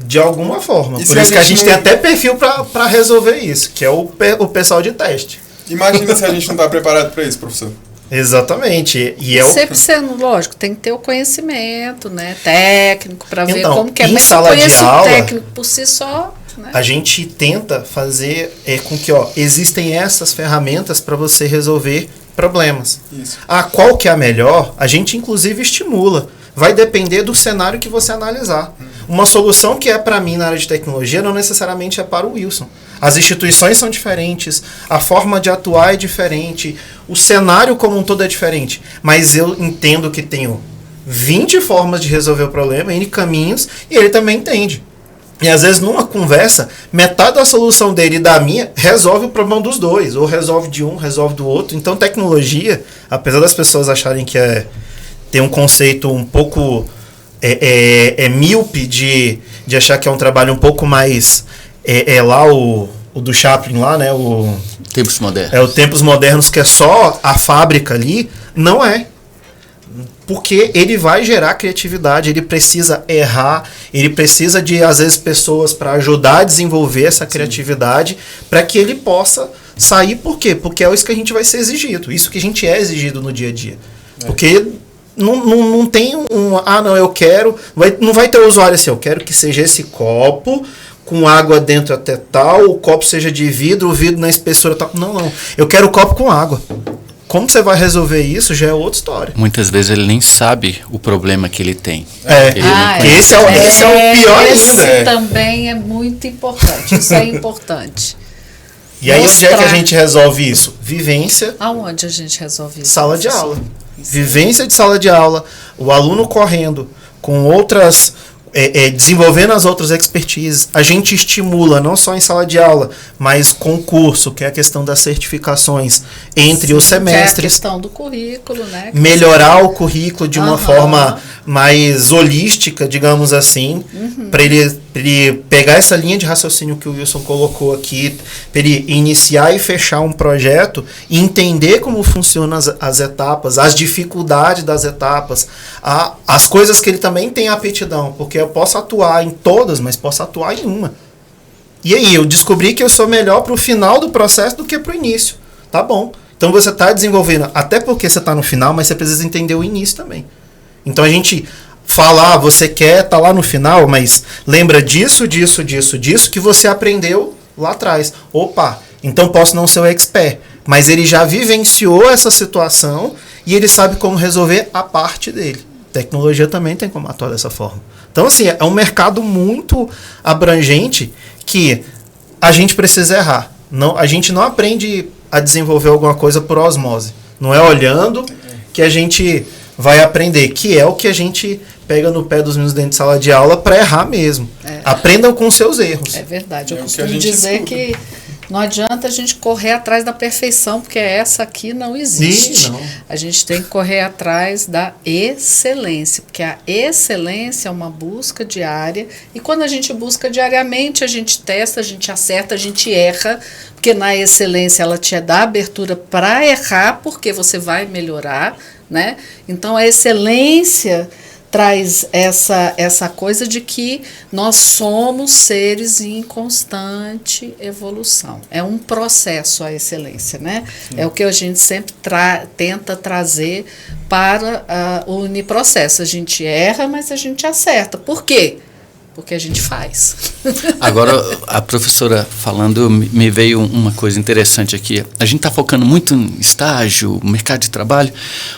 De alguma forma. Por isso que a gente tem até perfil para resolver isso, que é o pessoal de teste. Imagina se a gente não está preparado para isso, professor. Exatamente. Sempre sendo, lógico, tem que ter o conhecimento, né, técnico, para ver como que é. Em sala de aula, técnico por si só, né? A gente tenta fazer com que existem essas ferramentas para você resolver problemas. Isso. Qual que é a melhor? A gente inclusive estimula. Vai depender do cenário que você analisar. Uma solução que é para mim na área de tecnologia não necessariamente é para o Wilson. As instituições são diferentes, a forma de atuar é diferente, o cenário como um todo é diferente. Mas eu entendo que tenho 20 formas de resolver o problema, N caminhos, e ele também entende. E às vezes numa conversa, metade da solução dele e da minha resolve o problema dos dois, ou resolve de um, resolve do outro. Então tecnologia, apesar das pessoas acharem que tem um conceito um pouco míope de achar que é um trabalho um pouco mais lá o do Chaplin lá, né? Tempos modernos. O Tempos Modernos, que é só a fábrica ali. Não é. Porque ele vai gerar criatividade, ele precisa errar, ele precisa de, às vezes, pessoas para ajudar a desenvolver essa criatividade, para que ele possa sair. Por quê? Porque é isso que a gente vai ser exigido, isso que a gente é exigido no dia a dia. Porque não tem não, eu quero, não vai ter usuário assim, eu quero que seja esse copo com água dentro até tal, o copo seja de vidro, o vidro na espessura tal. Não, eu quero o copo com água. Como você vai resolver isso já é outra história. Muitas vezes ele nem sabe o problema que ele tem. Esse é o pior ainda. Esse também é muito importante. Isso é importante. E aí onde é que a gente resolve isso? Vivência. Aonde a gente resolve isso? Sala de aula. Vivência de sala de aula. O aluno correndo com outras desenvolvendo as outras expertises. A gente estimula, não só em sala de aula, mas concurso, que é a questão das certificações entre os semestres. Que é a questão do currículo, né? Melhorar o currículo de uma forma mais holística, digamos assim, para ele pegar essa linha de raciocínio que o Wilson colocou aqui, para ele iniciar e fechar um projeto e entender como funcionam as etapas, as dificuldades das etapas, as coisas que ele também tem aptidão, porque eu posso atuar em todas, mas posso atuar em uma. E aí, eu descobri que eu sou melhor para o final do processo do que para o início. Tá bom. Então você está desenvolvendo, até porque você está no final, mas você precisa entender o início também. Então a gente fala, você quer estar lá no final, mas lembra disso que você aprendeu lá atrás. Opa, então posso não ser o expert, mas ele já vivenciou essa situação e ele sabe como resolver a parte dele. Tecnologia também tem como atuar dessa forma. Então, assim, é um mercado muito abrangente que a gente precisa errar. Não, a gente não aprende a desenvolver alguma coisa por osmose. Não é olhando que a gente vai aprender, que é o que a gente pega no pé dos meninos dentro de sala de aula para errar mesmo. Aprendam com seus erros. É verdade. Eu costumo dizer que não adianta a gente correr atrás da perfeição, porque essa aqui não existe. Não. A gente tem que correr atrás da excelência, porque a excelência é uma busca diária, e quando a gente busca diariamente, a gente testa, a gente acerta, a gente erra, porque na excelência ela te dá abertura para errar, porque você vai melhorar, né? Então a excelência traz essa coisa de que nós somos seres em constante evolução. É um processo a excelência, né? Sim. É o que a gente sempre tenta trazer para o uniprocesso. A gente erra, mas a gente acerta. Por quê? Porque a gente faz. Agora, a professora falando, me veio uma coisa interessante aqui. A gente está focando muito em estágio, mercado de trabalho,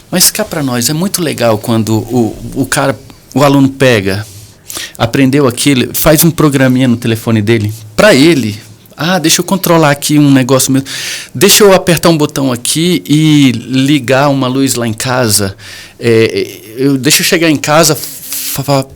mas cá para nós é muito legal quando o aluno pega, aprendeu aquilo, faz um programinha no telefone dele, para ele. Deixa eu controlar aqui um negócio mesmo. Deixa eu apertar um botão aqui e ligar uma luz lá em casa. Deixa eu chegar em casa,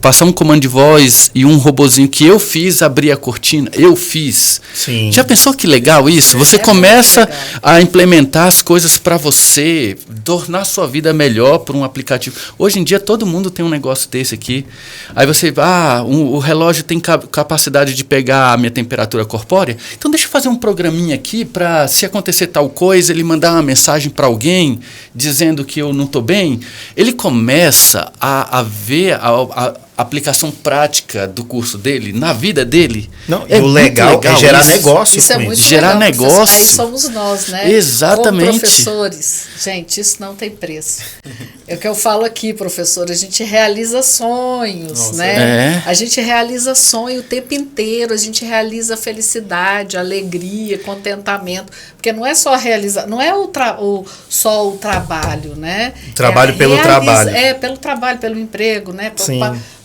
passar um comando de voz e um robozinho que eu fiz abrir a cortina. Eu fiz. Sim. Já pensou que legal isso? Você começa a implementar as coisas para você, tornar a sua vida melhor por um aplicativo. Hoje em dia todo mundo tem um negócio desse aqui. Aí você, o relógio tem capacidade de pegar a minha temperatura corpórea. Então deixa eu fazer um programinha aqui para, se acontecer tal coisa, ele mandar uma mensagem para alguém dizendo que eu não estou bem. Ele começa a ver a aplicação prática do curso dele na vida dele. Não, o legal é gerar negócio. Isso é muito gerar legal, negócio. Aí somos nós, né? Exatamente. Como professores, gente, isso não tem preço. É o que eu falo aqui, professor, a gente realiza sonhos, Nossa, né? A gente realiza sonho o tempo inteiro, a gente realiza felicidade, alegria, contentamento, porque não é só realizar, não é só o trabalho, né? Trabalho pelo trabalho. Pelo trabalho, pelo emprego, né?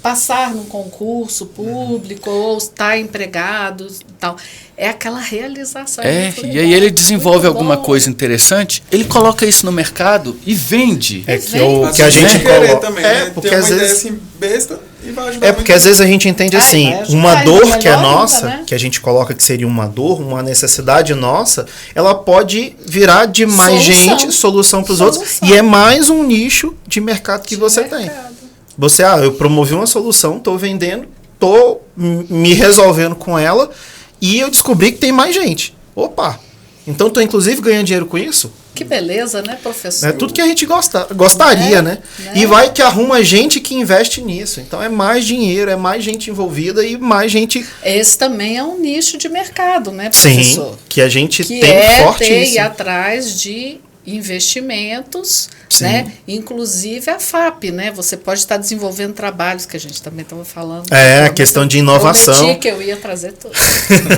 Passar num concurso público ou estar empregado e tal. É aquela realização. E aí ele desenvolve alguma coisa interessante, ele coloca isso no mercado e vende. Que a gente coloca. Também, né? Porque tem às uma vezes ideia assim, besta e vai ajudar porque às vezes a gente entende assim, uma ajudar, dor que é nossa, né? que a gente coloca que seria uma dor, uma necessidade nossa, ela pode virar de mais gente, solução para os outros, e é mais um nicho de mercado que você tem. Você, eu promovi uma solução, estou vendendo, estou me resolvendo com ela e eu descobri que tem mais gente. Opa! Então estou inclusive ganhando dinheiro com isso? Que beleza, né, professor? É tudo que a gente gostaria, né? E vai que arruma gente que investe nisso. Então é mais dinheiro, é mais gente envolvida e mais gente... Esse também é um nicho de mercado, né, professor? Sim, que a gente que tem forte ter isso. ir atrás de investimentos, né? Inclusive a FAP, né? Você pode estar desenvolvendo trabalhos que a gente também estava falando. A questão de inovação. Prometi que eu ia trazer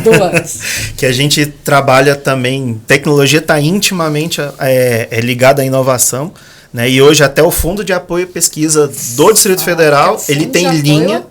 duas. Que a gente trabalha também, tecnologia está intimamente ligada à inovação, né? E hoje até o Fundo de Apoio à Pesquisa do Distrito Federal, ele tem linha de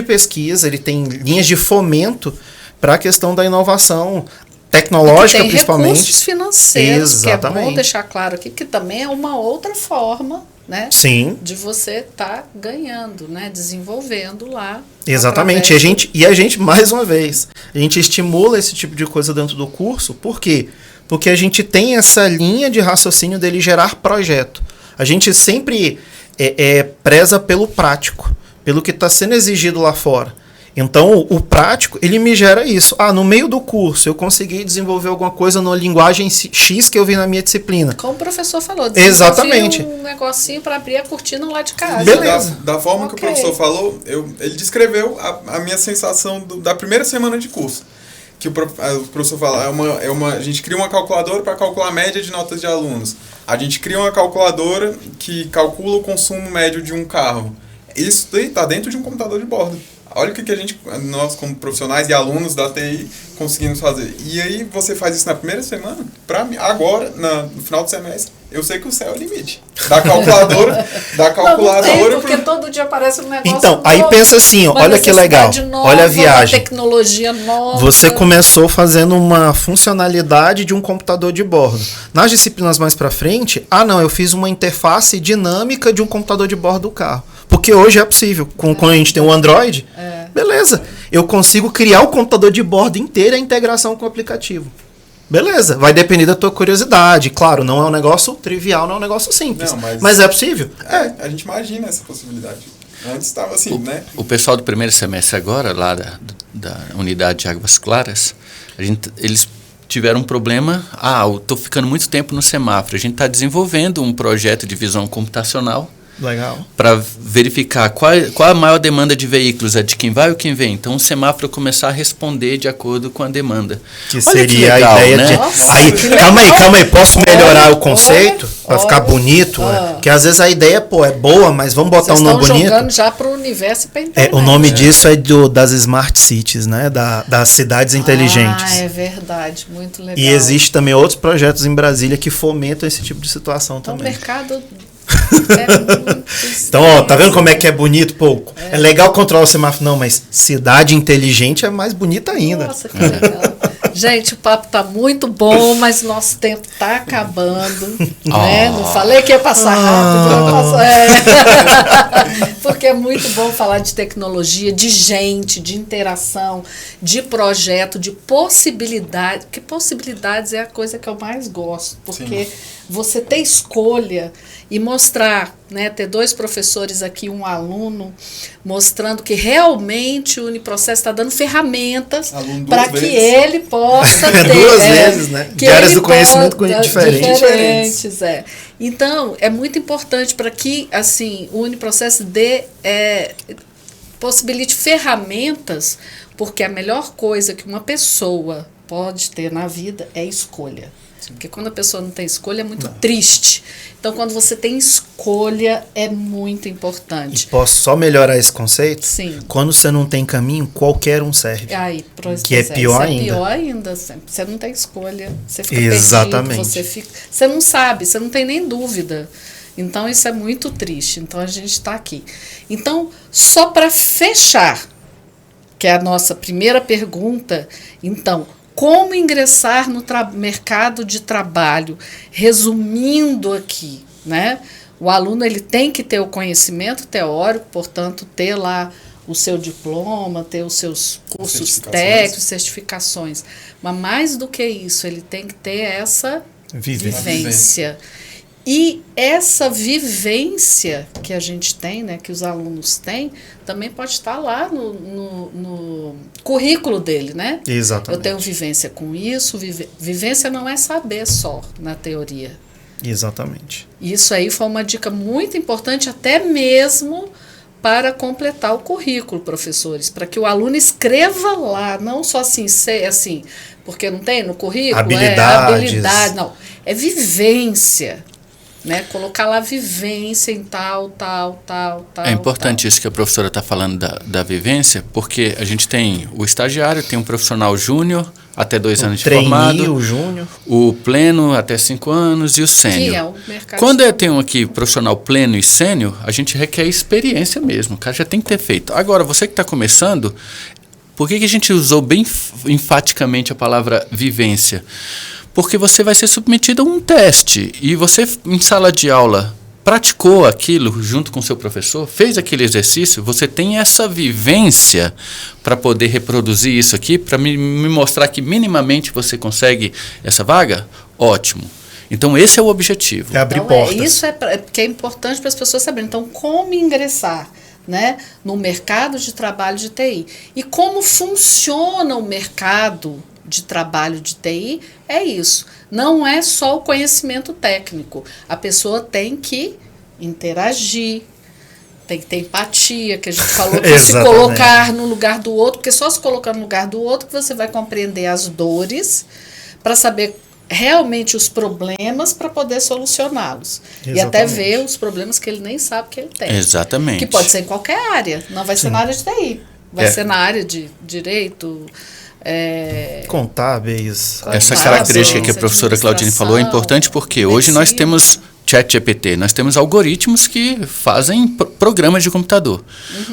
pesquisa, ele tem linhas de fomento para a questão da inovação tecnológica, tem principalmente. Recursos financeiros, Exatamente. que é bom deixar claro aqui, que também é uma outra forma né? Sim. De você estar ganhando, né? Desenvolvendo lá. Exatamente. E a gente, mais uma vez, a gente estimula esse tipo de coisa dentro do curso. Por quê? Porque a gente tem essa linha de raciocínio dele gerar projeto. A gente sempre preza pelo prático, pelo que está sendo exigido lá fora. Então, o prático, ele me gera isso. No meio do curso, eu consegui desenvolver alguma coisa numa linguagem X que eu vi na minha disciplina. Como o professor falou, exatamente, um negocinho para abrir a cortina lá de casa. Beleza. Da forma que o professor falou, ele descreveu a minha sensação da primeira semana de curso. Que o professor fala, a gente cria uma calculadora para calcular a média de notas de alunos. A gente cria uma calculadora que calcula o consumo médio de um carro. Isso daí está dentro de um computador de bordo. Olha o que nós como profissionais e alunos da TI conseguimos fazer. E aí você faz isso na primeira semana, para mim, agora, no final do semestre, eu sei que o céu é o limite. Da calculadora. Não tem, porque todo dia aparece um negócio Então, novo, aí pensa assim, olha que legal, nova, olha a viagem. Tecnologia nova. Você começou fazendo uma funcionalidade de um computador de bordo. Nas disciplinas mais para frente, não, eu fiz uma interface dinâmica de um computador de bordo do carro. Porque hoje é possível. Quando a gente tem um Android, beleza. Eu consigo criar o computador de bordo inteiro e a integração com o aplicativo. Beleza. Vai depender da tua curiosidade. Claro, não é um negócio trivial, não é um negócio simples. Não, mas é possível? A gente imagina essa possibilidade. Antes estava assim, né? O pessoal do primeiro semestre agora, lá da unidade de Águas Claras, eles tiveram um problema. Eu estou ficando muito tempo no semáforo. A gente está desenvolvendo um projeto de visão computacional. Legal. Para verificar qual a maior demanda de veículos, é de quem vai ou quem vem. Então o semáforo começar a responder de acordo com a demanda. Que seria legal, a ideia, né? Calma aí, posso melhorar o conceito para ficar bonito? Porque às vezes a ideia é boa, mas vamos botar um nome bonito. Estão jogando já para o universo e para a internet. O nome disso é das Smart Cities, né? Das cidades inteligentes. É verdade, muito legal. E existe também outros projetos em Brasília que fomentam esse tipo de situação também. O mercado então, tá vendo como é que é bonito? É legal controlar o semáforo, não, mas cidade inteligente é mais bonita ainda. Nossa, que legal. Gente, o papo tá muito bom, mas nosso tempo tá acabando, né? Não falei que ia passar rápido, porque é muito bom falar de tecnologia, de gente, de interação, de projeto, de possibilidade, que possibilidades é a coisa que eu mais gosto, porque você ter escolha e mostrar, né, ter 2 professores aqui, um aluno, mostrando que realmente o Uniprocesso está dando ferramentas para que ele possa ter. 2 vezes, né? De áreas do conhecimento diferentes. Então, é muito importante para que assim, o Uniprocesso possibilite ferramentas, porque a melhor coisa que uma pessoa pode ter na vida é escolha. Porque quando a pessoa não tem escolha é muito triste. Então, quando você tem escolha, é muito importante. E posso só melhorar esse conceito? Sim. Quando você não tem caminho, qualquer um serve. Que é pior ainda. É pior ainda. Você não tem escolha. Você fica exatamente perdido. Você não sabe, você não tem nem dúvida. Então, isso é muito triste. Então, a gente está aqui. Então, só para fechar, que é a nossa primeira pergunta, então, como ingressar no mercado de trabalho? Resumindo aqui, né? O aluno ele tem que ter o conhecimento teórico, portanto, ter lá o seu diploma, ter os seus cursos técnicos, certificações. Mas mais do que isso, ele tem que ter essa vivência. E essa vivência que a gente tem, né, que os alunos têm, também pode estar lá no currículo dele, né? Exatamente. Eu tenho vivência com isso. Vivência não é saber só na teoria. Exatamente. Isso aí foi uma dica muito importante, até mesmo para completar o currículo, professores, para que o aluno escreva lá, não só assim, porque não tem no currículo, habilidade, não, é vivência. Né? Colocar lá vivência em tal. É importante isso que a professora está falando da vivência, porque a gente tem o estagiário, tem um profissional júnior, até 2 anos de formado, o júnior, o pleno até 5 anos e o sênior. Que é o mercado. Quando eu tenho aqui profissional pleno e sênior, a gente requer experiência mesmo, o cara já tem que ter feito. Agora, você que está começando, por que a gente usou bem enfaticamente a palavra vivência? Porque você vai ser submetido a um teste e você, em sala de aula, praticou aquilo junto com o seu professor, fez aquele exercício, você tem essa vivência para poder reproduzir isso aqui, para me mostrar que minimamente você consegue essa vaga? Ótimo. Então, esse é o objetivo. É abrir Então, portas. Isso que é importante para as pessoas saberem. Então, como ingressar, né, no mercado de trabalho de TI? E como funciona o mercado de trabalho de TI? É isso. Não é só o conhecimento técnico. A pessoa tem que interagir, tem que ter empatia, que a gente falou, que se colocar no lugar do outro, porque só se colocar no lugar do outro que você vai compreender as dores para saber realmente os problemas para poder solucioná-los. E até ver os problemas que ele nem sabe que ele tem. Exatamente. Que pode ser em qualquer área, não vai ser na área de TI. Vai ser na área de direito, contábeis. Essa característica que a professora Claudine falou é importante porque hoje nós temos ChatGPT, nós temos algoritmos que fazem programas de computador.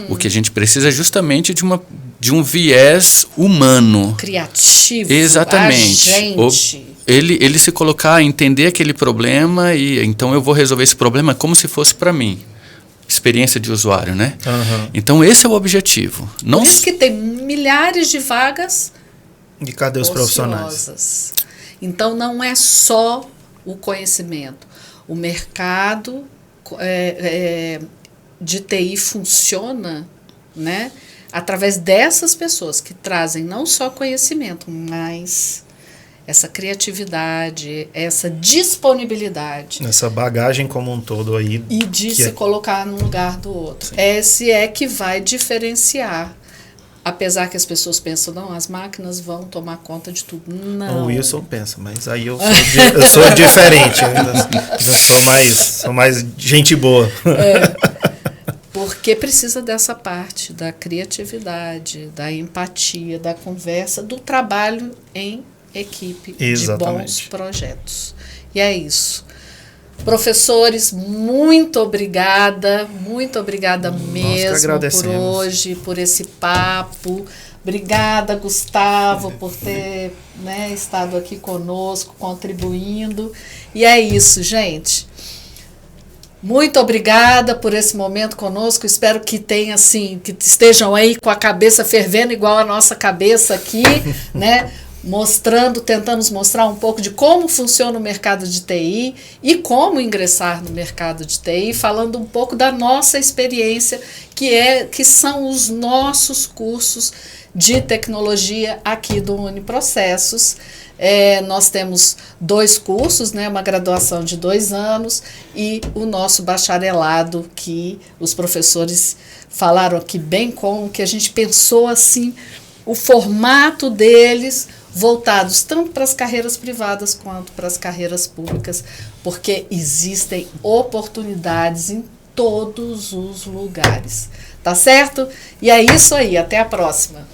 O que a gente precisa é justamente de um viés humano. Criativo. Exatamente. Agente. Ele se colocar, entender aquele problema e então eu vou resolver esse problema como se fosse para mim. Experiência de usuário, né? Então esse é o objetivo. Por isso que tem milhares de vagas. E cadê os profissionais? Então não é só o conhecimento. O mercado de TI funciona, né, através dessas pessoas que trazem não só conhecimento, mas essa criatividade, essa disponibilidade. Essa bagagem como um todo aí. E de se colocar no lugar do outro. Sim. Esse é que vai diferenciar. Apesar que as pessoas pensam, não, as máquinas vão tomar conta de tudo. Não. O Wilson pensa, mas aí eu sou diferente. Eu sou mais gente boa. Porque precisa dessa parte da criatividade, da empatia, da conversa, do trabalho em equipe. Exatamente. De bons projetos. E é isso. Professores, muito obrigada mesmo por hoje, por esse papo. Obrigada, Gustavo, por ter, né, estado aqui conosco, contribuindo. E é isso, gente. Muito obrigada por esse momento conosco. Espero que tenha, assim, que estejam aí com a cabeça fervendo igual a nossa cabeça aqui, né? Tentamos mostrar um pouco de como funciona o mercado de TI e como ingressar no mercado de TI, falando um pouco da nossa experiência, que são os nossos cursos de tecnologia aqui do Uniprocessos. Nós temos 2 cursos, né, uma graduação de 2 anos e o nosso bacharelado, que os professores falaram aqui bem como que a gente pensou assim, o formato deles voltados tanto para as carreiras privadas quanto para as carreiras públicas, porque existem oportunidades em todos os lugares. Tá certo? E é isso aí, até a próxima.